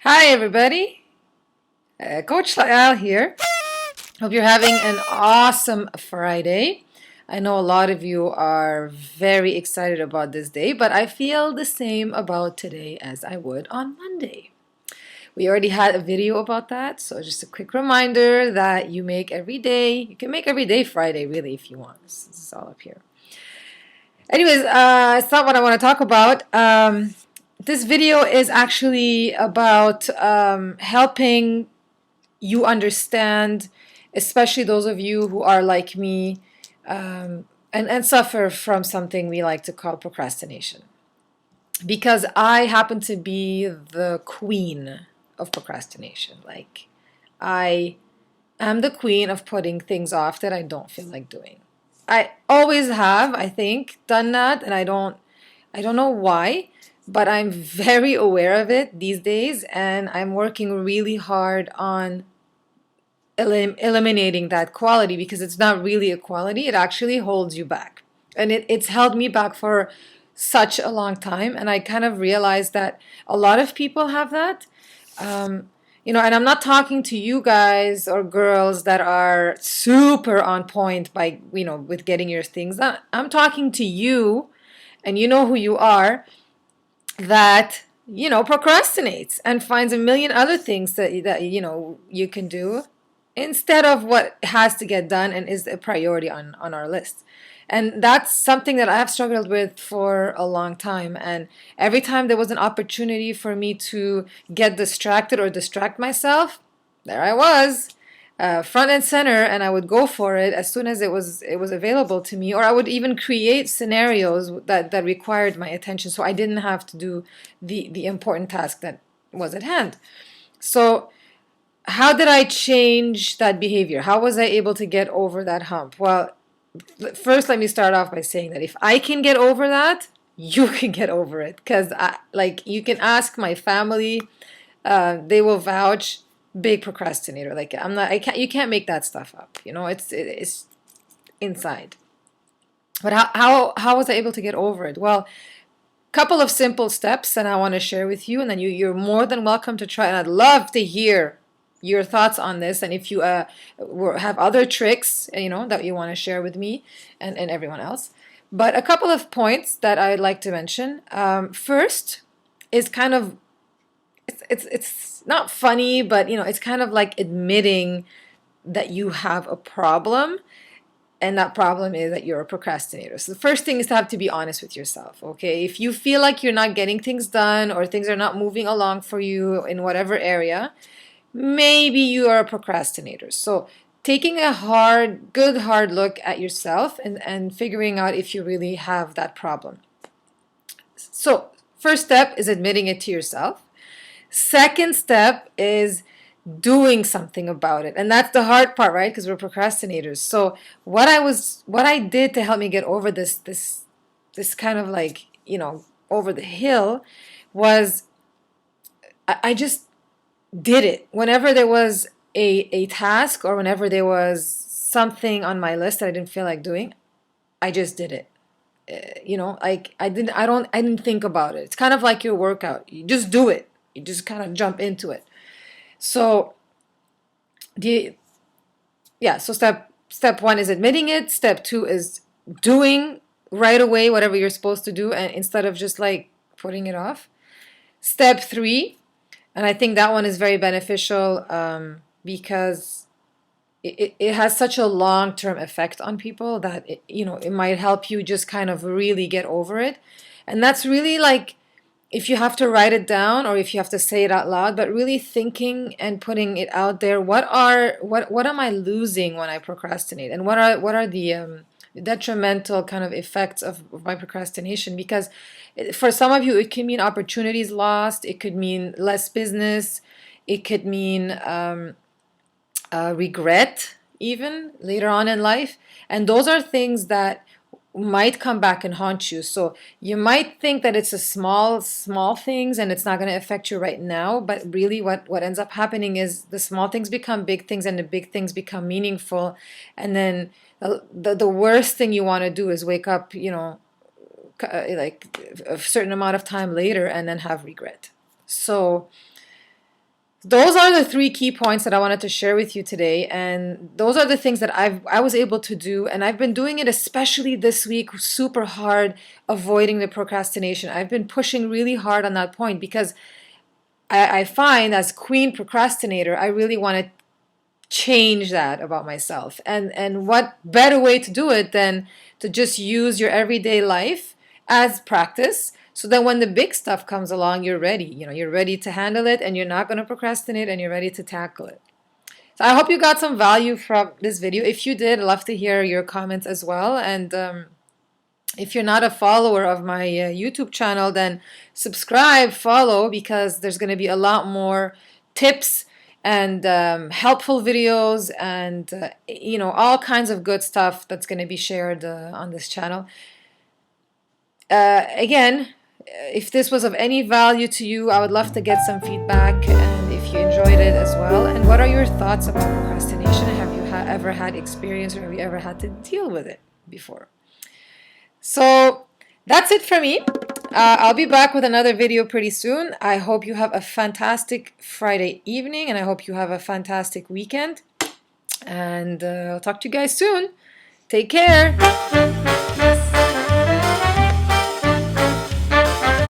Hi, everybody. Coach Lael here. Hope you're having an awesome Friday. I know a lot of you are very excited about this day, but I feel the same about today as I would on Monday. We already had a video about that, so just a quick reminder that you can make every day Friday, really, if you want. This is all up here. Anyways, it's not what I want to talk about. This video is actually about helping you understand, especially those of you who are like me and suffer from something we like to call procrastination. Because I happen to be the queen of procrastination. Like, I am the queen of putting things off that I don't feel like doing. I always have, I think, done that, and I don't know why, but I'm very aware of it these days, and I'm working really hard on eliminating that quality because it's not really a quality. It actually holds you back. And it's held me back for such a long time. And I kind of realized that a lot of people have that. And I'm not talking to you guys or girls that are super on point by, with getting your things done. I'm talking to you, and you know who you are, that procrastinates and finds a million other things that you can do instead of what has to get done and is a priority on our list. And that's something that I have struggled with for a long time. And every time there was an opportunity for me to get distracted or distract myself, there I was, front and center, and I would go for it as soon as it was available to me, or I would even create scenarios that required my attention, so I didn't have to do the important task that was at hand. So how did I change that behavior? How was I able to get over that hump? Well, first, let me start off by saying that if I can get over that, you can get over it. Because, like, you can ask my family, they will vouch. Big procrastinator. Like, I'm not. I can't. You can't make that stuff up. It's inside. But how was I able to get over it? Well, couple of simple steps, and I want to share with you, and then you're more than welcome to try. And I'd love to hear your thoughts on this, and if you have other tricks, that you want to share with me and everyone else. But a couple of points that I'd like to mention. First is kind of it's not funny, but it's kind of like admitting that you have a problem, and that problem is that you're a procrastinator. So the first thing is to have to be honest with yourself, okay? If you feel like you're not getting things done or things are not moving along for you in whatever area, maybe you are a procrastinator. So taking a good hard look at yourself and figuring out if you really have that problem. So first step is admitting it to yourself. Second step is doing something about it. And that's the hard part, right? Because we're procrastinators. So what I did to help me get over this kind of like, over the hill was I just did it. Whenever there was a task or whenever there was something on my list that I didn't feel like doing, I just did it. Like I didn't think about it. It's kind of like your workout. You just do it. You just kind of jump into it. So so step one is admitting it. Step two is doing right away whatever you're supposed to do, and instead of just like putting it off. Step three, and I think that one is very beneficial because it has such a long-term effect on people that it might help you just kind of really get over it. And that's really like, if you have to write it down or if you have to say it out loud, but really thinking and putting it out there. What am I losing when I procrastinate, and what are the detrimental kind of effects of my procrastination? Because for some of you, it can mean opportunities lost. It could mean less business. It could mean regret even later on in life. And those are things that might come back and haunt you. So you might think that it's a small things and it's not going to affect you right now, but really what ends up happening is the small things become big things and the big things become meaningful. And then the worst thing you want to do is wake up, like a certain amount of time later and then have regret. So those are the three key points that I wanted to share with you today. And those are the things that I was able to do. And I've been doing it, especially this week, super hard, avoiding the procrastination. I've been pushing really hard on that point because I find as queen procrastinator, I really want to change that about myself. And what better way to do it than to just use your everyday life as practice, so that when the big stuff comes along, you're ready. You're ready to handle it, and you're not going to procrastinate, and you're ready to tackle it. So I hope you got some value from this video. If you did, I'd love to hear your comments as well. And if you're not a follower of my YouTube channel, then subscribe, follow, because there's going to be a lot more tips and helpful videos and all kinds of good stuff that's going to be shared on this channel. Again, if this was of any value to you, I would love to get some feedback, and if you enjoyed it as well. And what are your thoughts about procrastination? Have you ever had experience, or have you ever had to deal with it before? So that's it for me. I'll be back with another video pretty soon. I hope you have a fantastic Friday evening, and I hope you have a fantastic weekend. And I'll talk to you guys soon. Take care.